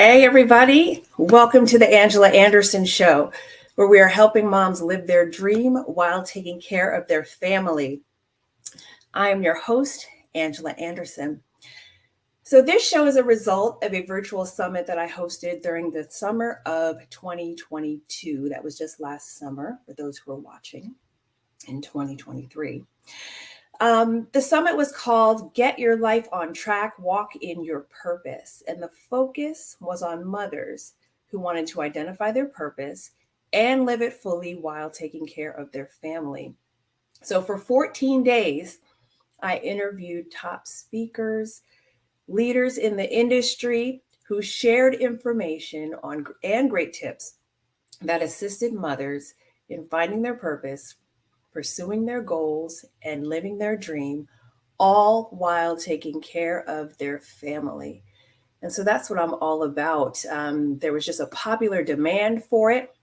Hey, everybody. Welcome to the Angela Anderson Show, where we are helping moms live their dream while taking care of their family. I am your host, Angela Anderson. So, this show is a result of a virtual summit that I hosted during the summer of 2022. That was just last summer for those who are watching in 2023. The summit was called Get Your Life on Track, Walk in Your Purpose. And the focus was on mothers who wanted to identify their purpose and live it fully while taking care of their family. So for 14 days, I interviewed top speakers, leaders in the industry who shared information on and great tips that assisted mothers in finding their purpose, pursuing their goals, and living their dream, all while taking care of their family. And so that's what I'm all about. There was just a popular demand for it,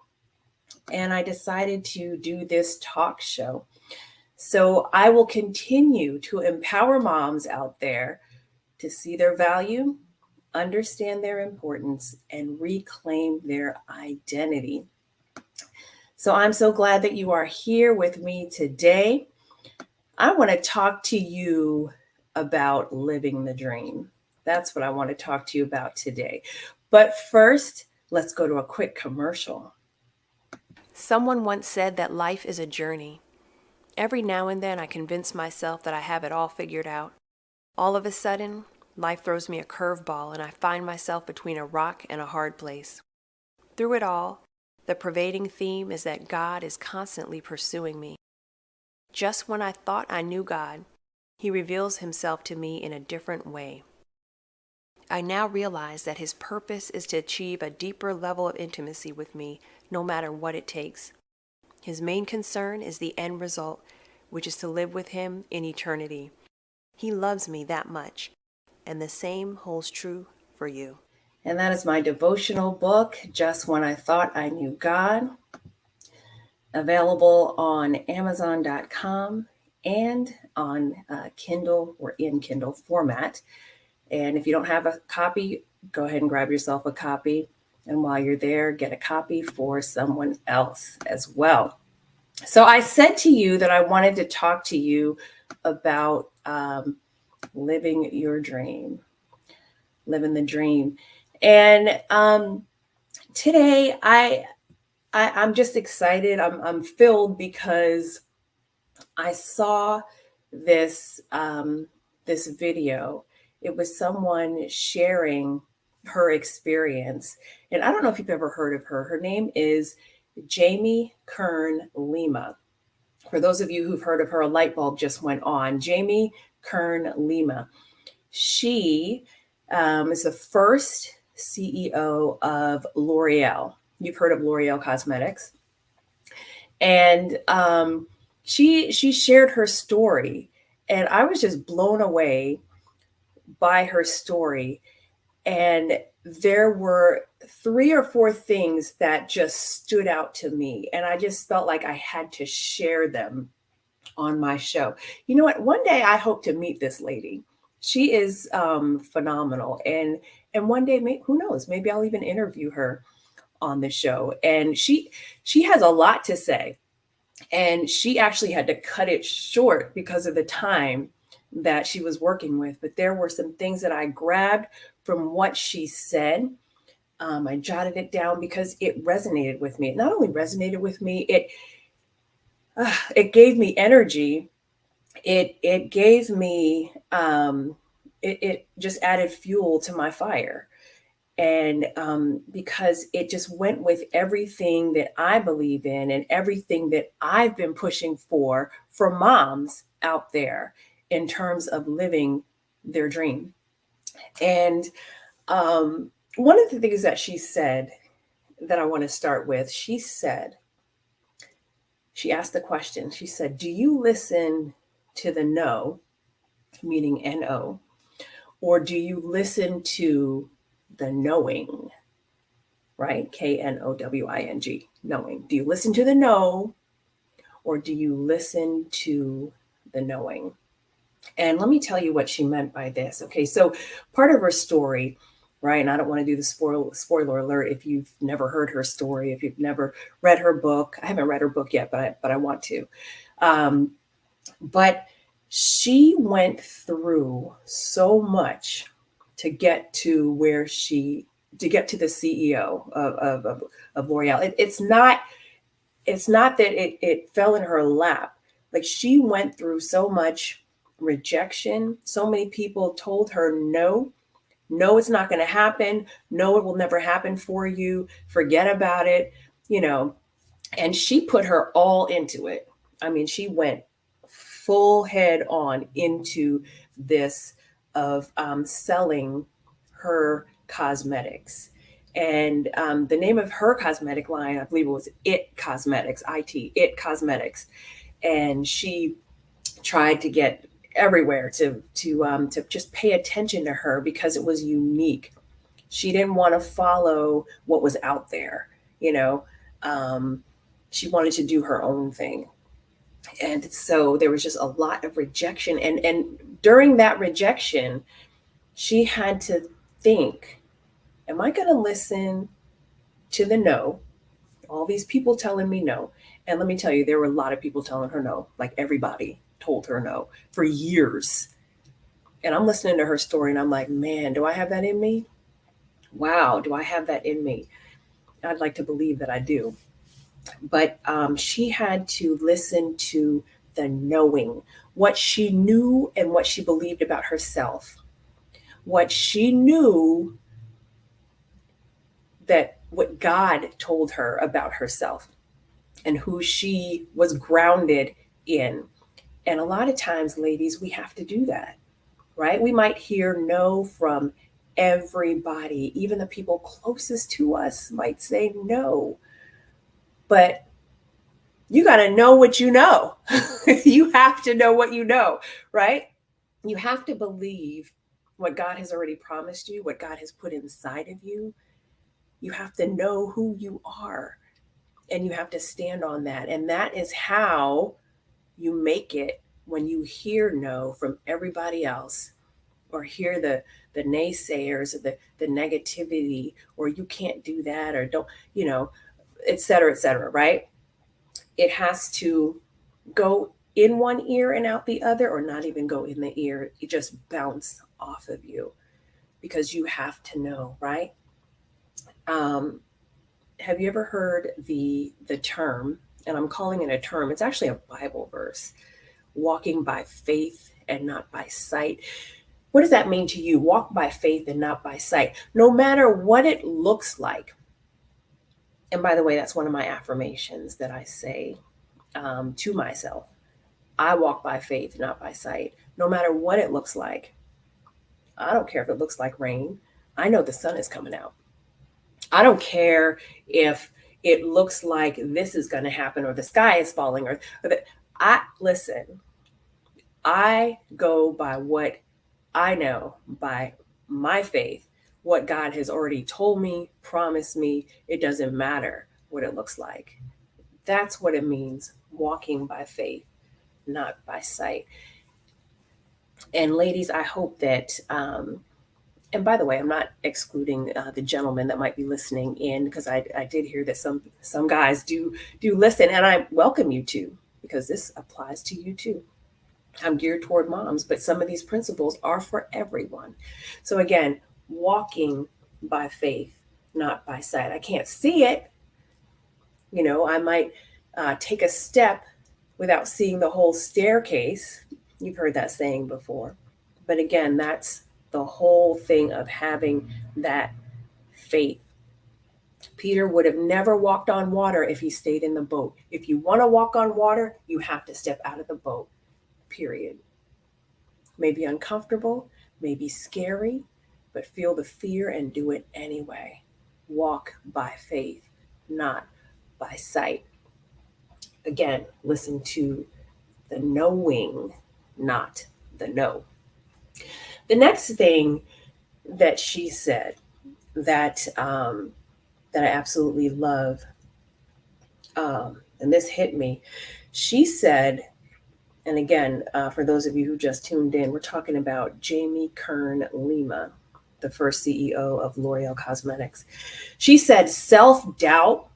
and I decided to do this talk show. So I will continue to empower moms out there to see their value, understand their importance, and reclaim their identity. So I'm so glad that you are here with me today. I want to talk to you about living the dream. That's what I want to talk to you about today. But first, let's go to a quick commercial. Someone once said that life is a journey. Every now and then I convince myself that I have it all figured out. All of a sudden, life throws me a curveball and I find myself between a rock and a hard place. Through it all, the pervading theme is that God is constantly pursuing me. Just when I thought I knew God, He reveals Himself to me in a different way. I now realize that His purpose is to achieve a deeper level of intimacy with me, no matter what it takes. His main concern is the end result, which is to live with Him in eternity. He loves me that much, and the same holds true for you. And that is my devotional book, Just When I Thought I Knew God, available on Amazon.com and on Kindle or in Kindle format. And if you don't have a copy, go ahead and grab yourself a copy. And while you're there, get a copy for someone else as well. So I said to you that I wanted to talk to you about living your dream, living the dream. And today I'm just excited. I'm filled because I saw this this video. It was someone sharing her experience, and I don't know if you've ever heard of her. Her name is Jamie Kern Lima. For those of you who've heard of her, a light bulb just went on. Jamie Kern Lima. She is the first CEO of L'Oreal. You've heard of L'Oreal Cosmetics, and she shared her story, and I was just blown away by her story. And there were three or four things that just stood out to me, and I just felt like I had to share them on my show. You know what? One day I hope to meet this lady. She is phenomenal, and one day, who knows? Maybe I'll even interview her on the show. And she has a lot to say, and she actually had to cut it short because of the time that she was working with. But there were some things that I grabbed from what she said. I jotted it down because it resonated with me. It not only resonated with me, it gave me energy. It gave me it just added fuel to my fire. And because it just went with everything that I believe in and everything that I've been pushing for moms out there in terms of living their dream. And one of the things that she said that I want to start with, she asked the question, she said, do you listen to the no, meaning N-O, or do you listen to the knowing, right? Knowing, knowing. Do you listen to the no, or do you listen to the knowing? And let me tell you what she meant by this. Okay, so part of her story right? And I don't want to do the spoiler alert if you've never heard her story, if you've never read her book. I haven't read her book yet, but I want to. Um, but she went through so much to get to to get to the CEO of L'Oreal. It's not that it fell in her lap. Like, she went through so much rejection. So many people told her no. No, it's not going to happen. No, it will never happen for you. Forget about it. You know, and she put her all into it. I mean, she went full head on into this of selling her cosmetics. And the name of her cosmetic line, I believe it was It Cosmetics, It Cosmetics. And she tried to get everywhere to just pay attention to her because it was unique. She didn't want to follow what was out there, you know. Um, she wanted to do her own thing. And so there was just a lot of rejection. And during that rejection, she had to think, am I going to listen to the no? All these people telling me no. And let me tell you, there were a lot of people telling her no. Like, everybody told her no for years. And I'm listening to her story and I'm like, man, do I have that in me? Wow, do I have that in me? I'd like to believe that I do. But she had to listen to the knowing, what she knew and what she believed about herself, what she knew, that what God told her about herself and who she was grounded in. And a lot of times, ladies, we have to do that, right? We might hear no from everybody, even the people closest to us might say no, but you got to know what you know. You have to know what you know, right? You have to believe what God has already promised you, what God has put inside of you. You have to know who you are and you have to stand on that. And that is how you make it when you hear no from everybody else, or hear the naysayers, or the negativity, or you can't do that, or don't, et cetera, right? It has to go in one ear and out the other, or not even go in the ear. It just bounce off of you because you have to know, right? Um, have you ever heard the term, and I'm calling it a term, it's actually a Bible verse, walking by faith and not by sight? What does that mean to you? Walk by faith and not by sight. No matter what it looks like. And by the way, that's one of my affirmations that I say to myself. I walk by faith, not by sight. No matter what it looks like. I don't care if it looks like rain. I know the sun is coming out. I don't care if it looks like this is going to happen, or the sky is falling, I listen. I go by what I know, by my faith, what God has already told me, promised me. It doesn't matter what it looks like. That's what it means, walking by faith, not by sight. And ladies, I hope that, and by the way, I'm not excluding the gentlemen that might be listening in, because I did hear that some guys do listen, and I welcome you to, because this applies to you too. I'm geared toward moms, but some of these principles are for everyone. So again, walking by faith, not by sight. I can't see it. I might take a step without seeing the whole staircase. You've heard that saying before. But again, that's the whole thing of having that faith. Peter would have never walked on water if he stayed in the boat. If you want to walk on water, you have to step out of the boat, period. May be uncomfortable, may be scary, but feel the fear and do it anyway. Walk by faith, not by sight. Again, listen to the knowing, not the no. The next thing that she said that I absolutely love, and this hit me. She said, and again, for those of you who just tuned in, we're talking about Jamie Kern Lima. the first CEO of L'Oreal Cosmetics. She said, self-doubt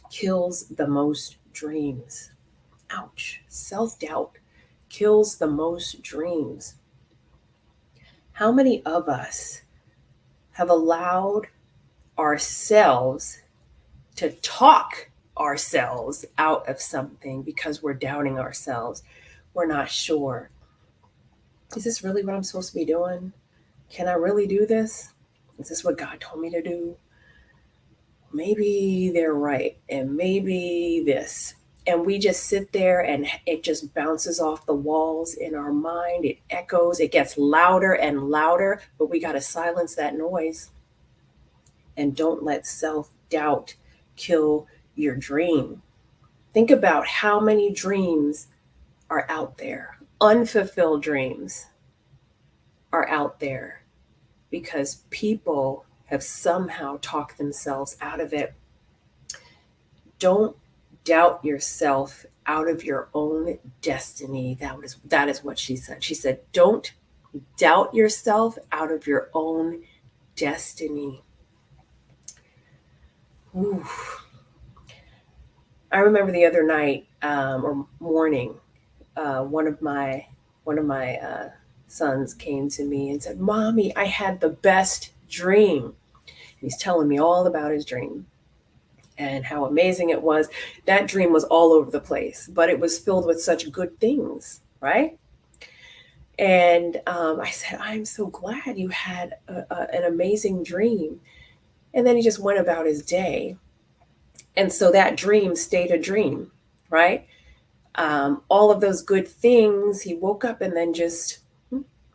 kills the most dreams. Ouch. Self-doubt kills the most dreams. How many of us have allowed ourselves to talk ourselves out of something because we're doubting ourselves? We're not sure. Is this really what I'm supposed to be doing? Can I really do this? Is this what God told me to do? Maybe they're right, and maybe this. And we just sit there and it just bounces off the walls in our mind. It echoes, it gets louder and louder, but we got to silence that noise. And don't let self doubt kill your dream. Think about how many dreams are out there. Unfulfilled dreams are out there because people have somehow talked themselves out of it. Don't doubt yourself out of your own destiny. That is what she said. She said, don't doubt yourself out of your own destiny. Ooh. I remember the other night or morning, one of my sons came to me and said, "Mommy, I had the best dream." And he's telling me all about his dream and how amazing it was. That dream was all over the place, but it was filled with such good things, right? And I said, "I'm so glad you had an amazing dream." And then he just went about his day. And so that dream stayed a dream, right? All of those good things, he woke up and then just,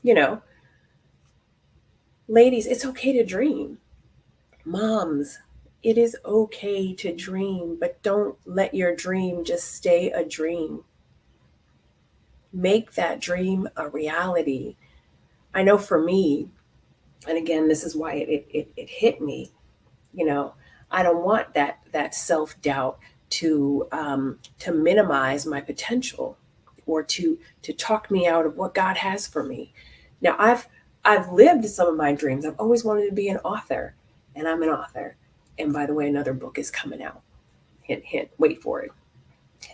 you know, ladies, it's okay to dream. Moms, it is okay to dream, but don't let your dream just stay a dream. Make that dream a reality. I know for me, and again, this is why it hit me, you know, I don't want that self-doubt to minimize my potential or to talk me out of what God has for me. Now I've lived some of my dreams. I've always wanted to be an author, and I'm an author. And by the way, another book is coming out. Hint, hint. Wait for it.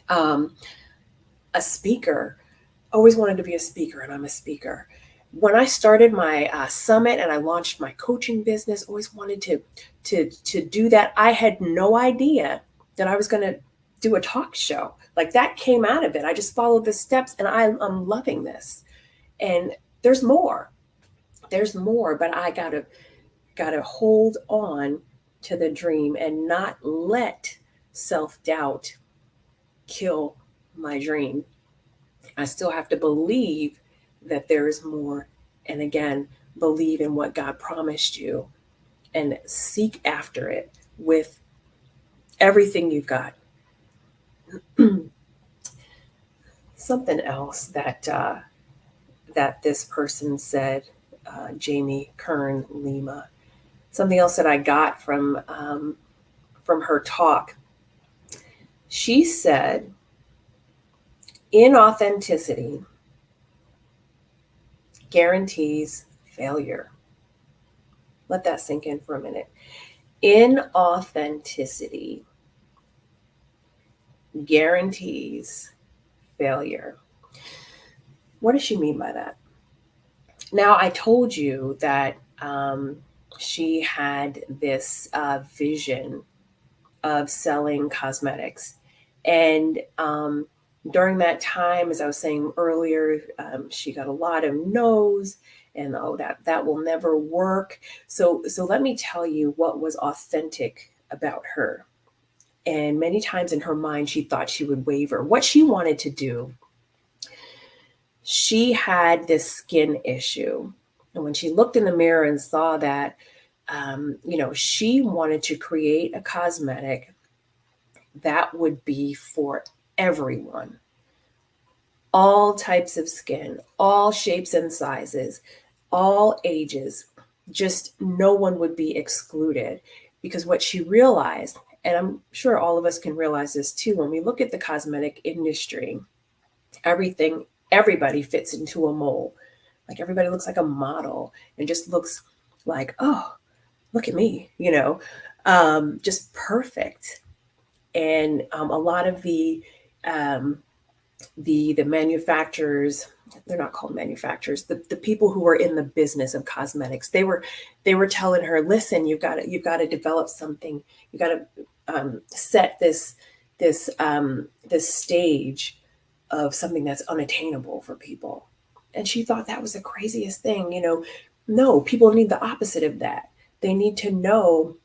Um, a speaker. Always wanted to be a speaker, and I'm a speaker. When I started my summit and I launched my coaching business, always wanted to do that. I had no idea that I was going to do a talk show. Like that came out of it. I just followed the steps, and I'm loving this. And there's more. There's more, but I gotta hold on to the dream and not let self-doubt kill my dream. I still have to believe that there is more. And again, believe in what God promised you and seek after it with everything you've got. Something else that this person said, Jamie Kern Lima. Something else that I got from her talk. She said, inauthenticity guarantees failure. Let that sink in for a minute. Inauthenticity guarantees failure. What does she mean by that? Now, I told you that she had this vision of selling cosmetics. And during that time, as I was saying earlier, she got a lot of no's and oh, that will never work. So let me tell you what was authentic about her. And many times in her mind, she thought she would waver. What she wanted to do, she had this skin issue. And when she looked in the mirror and saw that, she wanted to create a cosmetic that would be for everyone, all types of skin, all shapes and sizes, all ages, just no one would be excluded. Because what she realized, and I'm sure all of us can realize this too, when we look at the cosmetic industry, everybody fits into a mold. Like everybody looks like a model and just looks like, oh, look at me, just perfect. And a lot of um, the manufacturers, they're not called manufacturers, the people who are in the business of cosmetics, they were telling her, listen, you've got to develop something. You got to set this stage of something that's unattainable for people. And she thought that was the craziest thing. No, people need the opposite of that. They need to know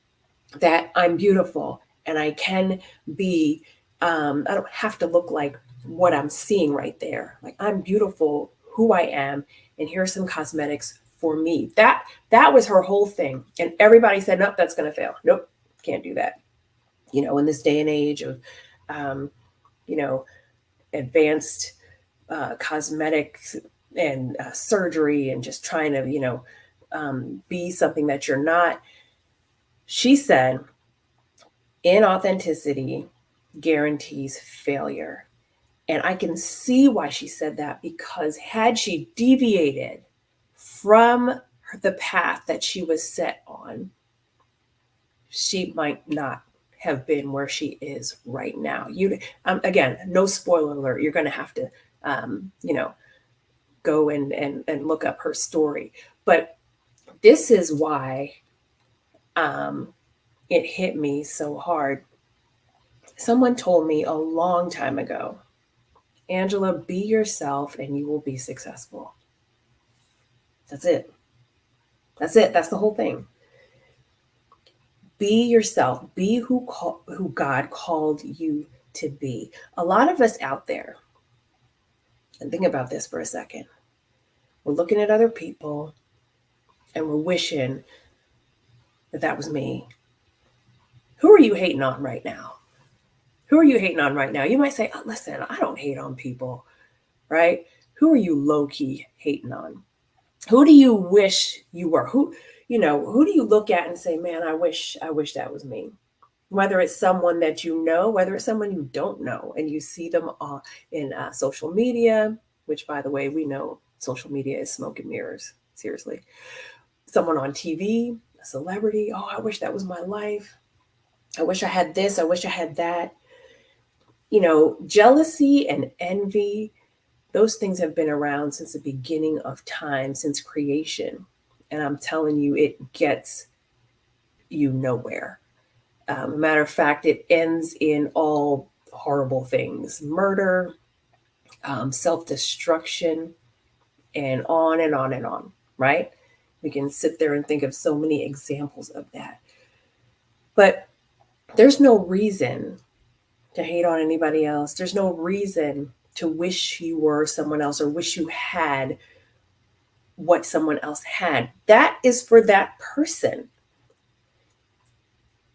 that I'm beautiful and I can be, I don't have to look like what I'm seeing right there. Like, I'm beautiful who I am, and here's some cosmetics for me. That was her whole thing. And everybody said, nope, that's gonna fail. Nope, can't do that. In this day and age of um, you know, advanced cosmetics and surgery and just trying to, be something that you're not. She said, inauthenticity guarantees failure. And I can see why she said that, because had she deviated from the path that she was set on, she might not have been where she is right now. Again, no spoiler alert. You're going to have to, um, you know, go and look up her story. But this is why it hit me so hard. Someone told me a long time ago, Angela, be yourself and you will be successful. That's it. That's it. That's the whole thing. Be yourself. Be who God called you to be. A lot of us out there, and think about this for a second, we're looking at other people and we're wishing that that was me. Who are you hating on right now? Who are you hating on right now? You might say, oh, listen, I don't hate on people, right? Who are you low key hating on? Who do you wish you were? Who do you look at and say, man, I wish that was me? Whether it's someone that you know, whether it's someone you don't know, and you see them in social media, which, by the way, we know social media is smoke and mirrors. Seriously. Someone on TV, a celebrity. Oh, I wish that was my life. I wish I had this. I wish I had that. Jealousy and envy, those things have been around since the beginning of time, since creation. And I'm telling you, it gets you nowhere. Matter of fact, it ends in all horrible things: murder, self destruction, and on and on and on, right? We can sit there and think of so many examples of that. But there's no reason to hate on anybody else. There's no reason to wish you were someone else or wish you had what someone else had. That is for that person.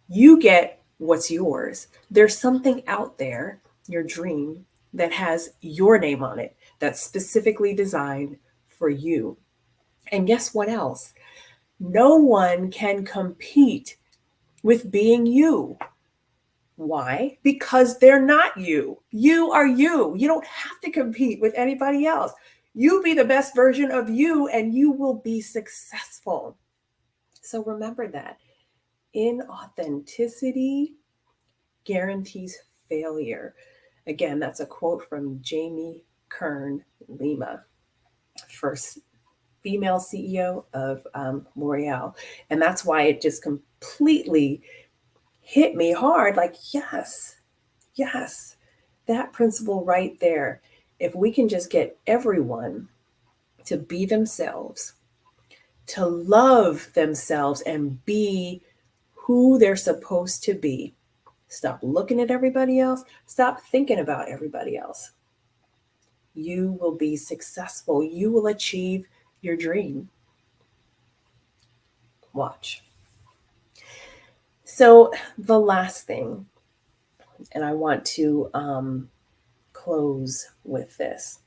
You get what's yours. There's something out there, your dream, that has your name on it, that's specifically designed for you. And guess what else? No one can compete with being you. Why? Because they're not you. You are you. You don't have to compete with anybody else. You be the best version of you and you will be successful. So remember that. Inauthenticity guarantees failure. Again, that's a quote from Jamie Kern Lima, first female CEO of L'Oreal. And that's why it just completely hit me hard. Like, yes, yes, that principle right there. If we can just get everyone to be themselves, to love themselves and be who they're supposed to be, stop looking at everybody else, stop thinking about everybody else, you will be successful. You will achieve your dream. Watch. So, the last thing, and I want to close with this.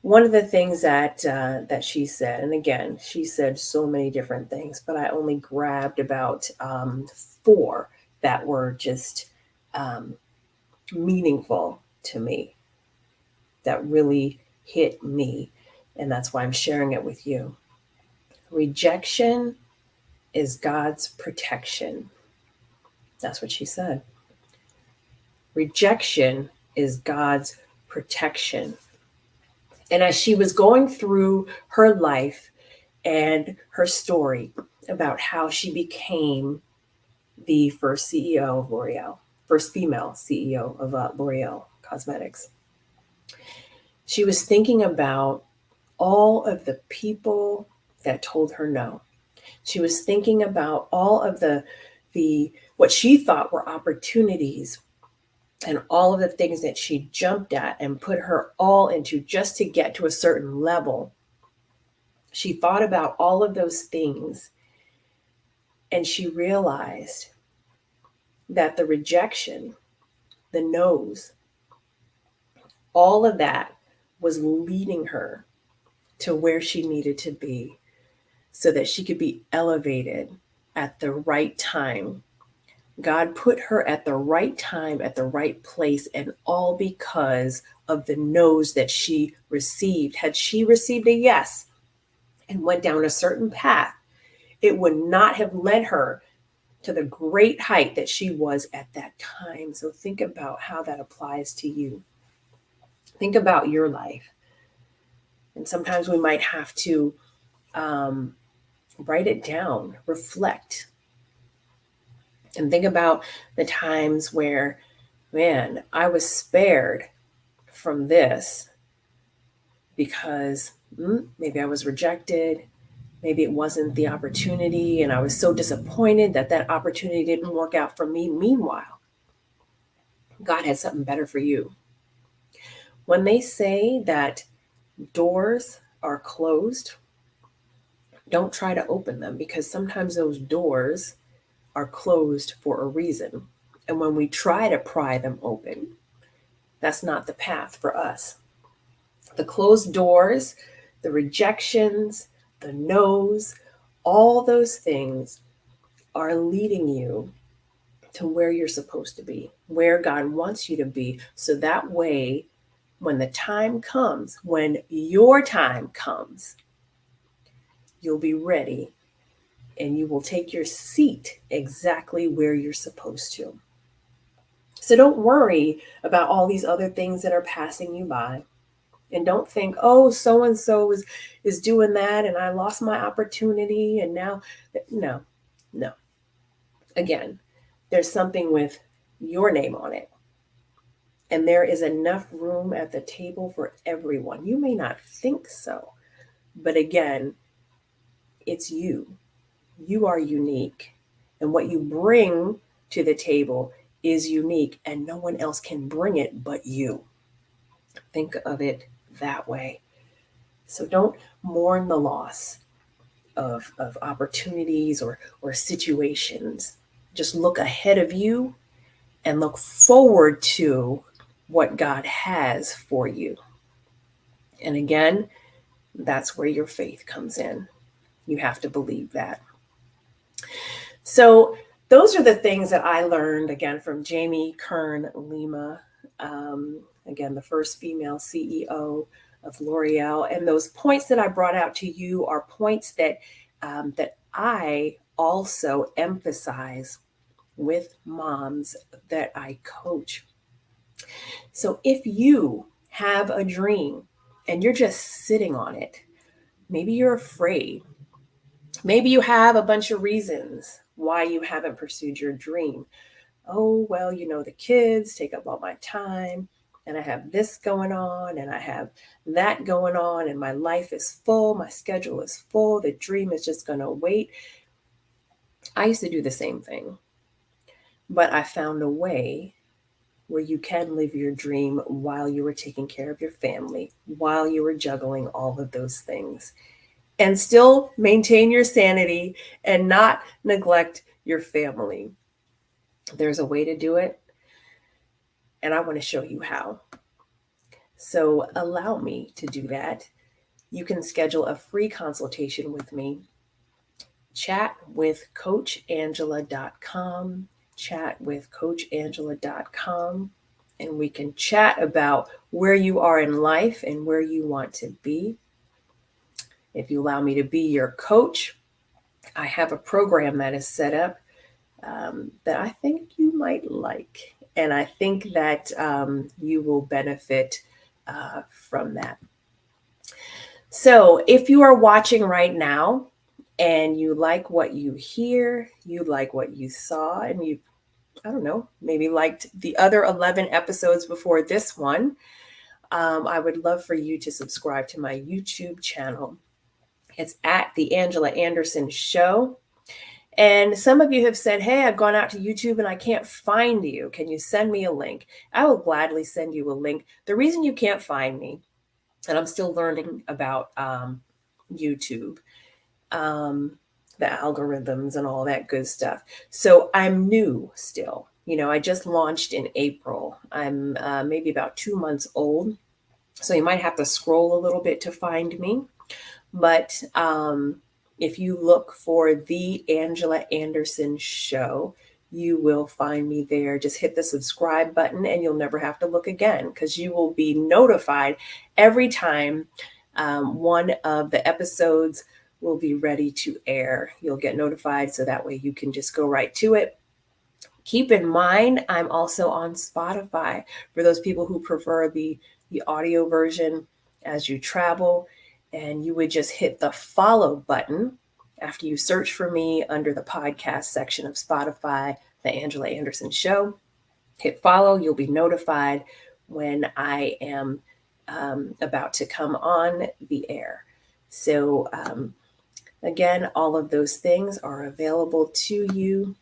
One of the things that she said, and again, she said so many different things, but I only grabbed about four that were just um, meaningful to me, that really hit me, and that's why I'm sharing it with you. Rejection is God's protection. That's what she said. Rejection is God's protection. And as she was going through her life and her story about how she became the first CEO of L'Oreal, first female CEO of L'Oreal Cosmetics, she was thinking about all of the people that told her no. She was thinking about all of the what she thought were opportunities and all of the things that she jumped at and put her all into just to get to a certain level. She thought about all of those things, and she realized that the rejection, the no's, all of that was leading her to where she needed to be so that she could be elevated at the right time. God put her at the right time, at the right place, and all because of the no's that she received. Had she received a yes and went down a certain path, it would not have led her to the great height that she was at that time. So think about how that applies to you. Think about your life. And sometimes we might have to write it down, reflect, and think about the times where, man, I was spared from this because maybe I was rejected. Maybe it wasn't the opportunity, and I was so disappointed that that opportunity didn't work out for me. Meanwhile, God had something better for you. When they say that doors are closed, don't try to open them, because sometimes those doors are closed for a reason. And when we try to pry them open, that's not the path for us. The closed doors, the rejections, the no's, all those things are leading you to where you're supposed to be, where God wants you to be. So that way, when the time comes, when your time comes, you'll be ready and you will take your seat exactly where you're supposed to. So don't worry about all these other things that are passing you by. And don't think, oh, so and so is doing that and I lost my opportunity and now no. Again, there's something with your name on it. And there is enough room at the table for everyone. You may not think so, but again, it's you. You are unique. And what you bring to the table is unique, and no one else can bring it but you. Think of it that way. So don't mourn the loss of opportunities or situations. Just look ahead of you and look forward to what God has for you. And again, that's where your faith comes in. You have to believe that. So those are the things that I learned, again, from Jamie Kern Lima, again, the first female CEO of L'Oreal. And those points that I brought out to you are points that that I also emphasize with moms that I coach. So if you have a dream and you're just sitting on it, maybe you're afraid, maybe you have a bunch of reasons why you haven't pursued your dream. Oh, well, the kids take up all my time, and I have this going on, and I have that going on, and my life is full, my schedule is full, the dream is just going to wait. I used to do the same thing, but I found a way where you can live your dream while you were taking care of your family, while you were juggling all of those things, and still maintain your sanity and not neglect your family. There's a way to do it, and I want to show you how. So allow me to do that. You can schedule a free consultation with me. Chat with CoachAngela.com. Chat with CoachAngela.com. And we can chat about where you are in life and where you want to be. if you allow me to be your coach, I have a program that is set up that I think you might like. And I think that you will benefit from that. So if you are watching right now and you like what you hear, you like what you saw, and you, I don't know, maybe liked the other 11 episodes before this one, I would love for you to subscribe to my YouTube channel. It's at The Angela Anderson Show. And some of you have said, hey, I've gone out to YouTube and I can't find you. Can you send me a link? I will gladly send you a link. The reason you can't find me, and I'm still learning about YouTube, the algorithms and all that good stuff. So I'm new still. I just launched in April. I'm maybe about 2 months old. So you might have to scroll a little bit to find me. But if you look for The Angela Anderson Show, you will find me there. Just hit the subscribe button and you'll never have to look again, because you will be notified every time one of the episodes will be ready to air. You'll get notified, so that way you can just go right to it. Keep in mind, I'm also on Spotify for those people who prefer the audio version as you travel. And you would just hit the follow button after you search for me under the podcast section of Spotify, The Angela Anderson Show. Hit follow. You'll be notified when I am about to come on the air. So again, all of those things are available to you.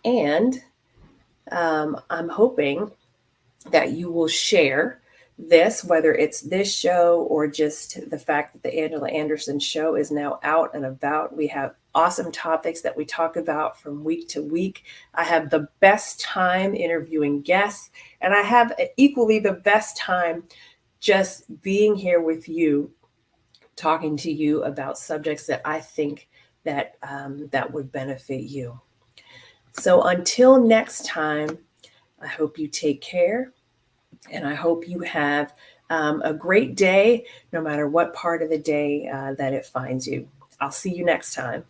And I'm hoping that you will share this, whether it's this show or just the fact that the Angela Anderson Show is now out and about. We have awesome topics that we talk about from week to week. I have the best time interviewing guests, and I have equally the best time just being here with you, talking to you about subjects that I think that that would benefit you. So until next time, I hope you take care. And I hope you have a great day, no matter what part of the day that it finds you. I'll see you next time.